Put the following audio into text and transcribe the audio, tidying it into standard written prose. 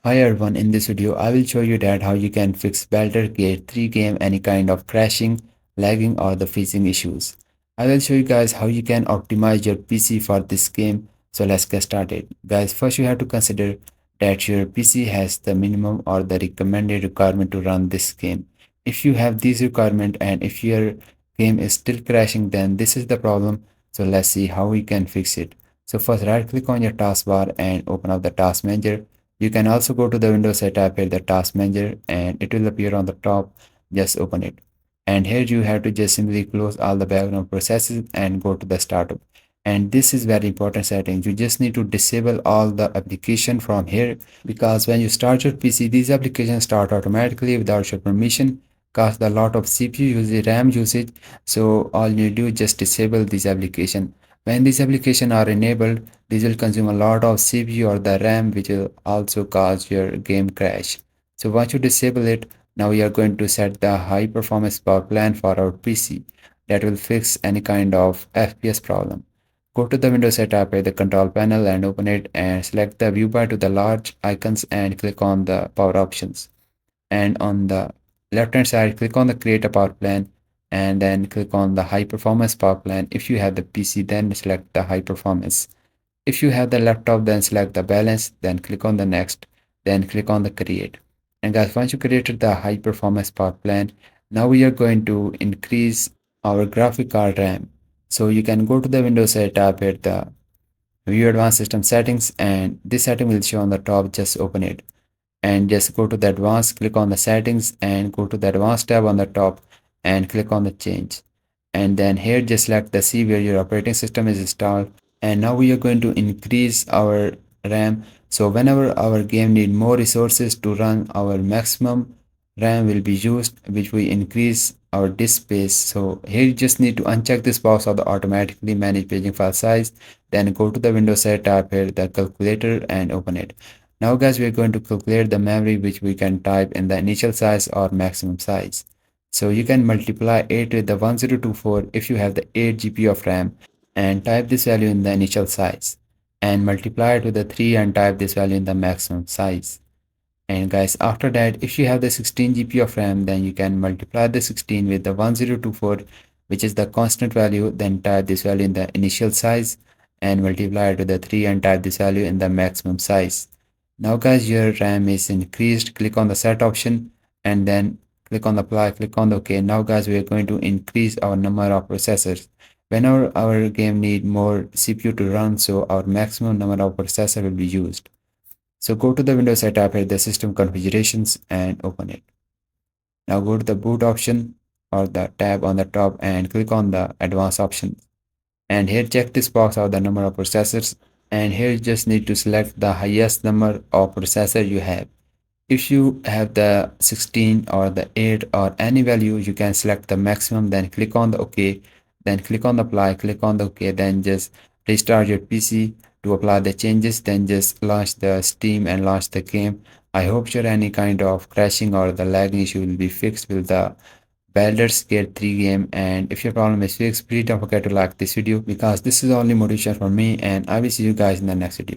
Hi everyone, in this video I will show you that how you can fix Baldur Gate 3 game any kind of crashing, lagging or the freezing issues. I will show you guys how you can optimize your PC for this game. So let's get started. Guys, first you have to consider that your PC has the minimum or the recommended requirement to run this game. If you have these requirement and if your game is still crashing, then this is the problem. So let's see how we can fix it. So first right click on your taskbar and open up the task manager. You can also go to the Windows setup here, the task manager, and it will appear on the top. Just open it. And here you have to just simply close all the background processes and go to the startup. And this is very important setting. You just need to disable all the application from here because when you start your PC, these applications start automatically without your permission, cause a lot of CPU usage, RAM usage. So all you do is just disable this application. When these applications are enabled, this will consume a lot of CPU or the RAM, which will also cause your game crash. So once you disable it, now we are going to set the high performance power plan for our PC that will fix any kind of FPS problem. Go to the Windows setup at the control panel and open it and select the view bar to the large icons and click on the power options. And on the left hand side, click on the create a power plan and then click on the high performance power plan. If you have the PC, then select the high performance. If you have the laptop, then select the balance, then click on the next, then click on the create. And guys, once you created the high performance power plan, now we are going to increase our graphic card RAM. So you can go to the Windows setup at the view advanced system settings and this setting will show on the top. Just open it and just go to the advanced, click on the settings and go to the advanced tab on the top and click on the change. And then here just select the C where your operating system is installed. And now we are going to increase our RAM. So whenever our game need more resources to run, our maximum RAM will be used, which will increase our disk space. So here you just need to uncheck this box of the automatically manage paging file size. Then go to the Windows setup here, the calculator and open it. Now guys, we are going to calculate the memory which we can type in the initial size or maximum size. So you can multiply 8 with the 1024 if you have the 8 GB of RAM and type this value in the initial size and multiply it with the 3 and type this value in the maximum size. And guys, after that, if you have the 16 GB of RAM, then you can multiply the 16 with the 1024, which is the constant value, then type this value in the initial size and multiply it with the 3 and type this value in the maximum size. Now guys, your RAM is increased. Click on the set option and then click on the apply, click on the OK. Now guys, we are going to increase our number of processors. Whenever our game need more CPU to run, so our maximum number of processor will be used. So go to the Windows setup at the system configurations and open it. Now go to the boot option or the tab on the top and click on the advanced option. And here check this box of the number of processors and here you just need to select the highest number of processor you have. If you have the 16 or the 8 or any value, you can select the maximum, then click on the OK, then click on the apply, click on the OK, then just restart your PC to apply the changes, then just launch the Steam and launch the game. I hope sure any kind of crashing or the lagging issue will be fixed with the Baldur's Gate 3 game. And if your problem is fixed, please don't forget to like this video because this is only motivation for me and I will see you guys in the next video.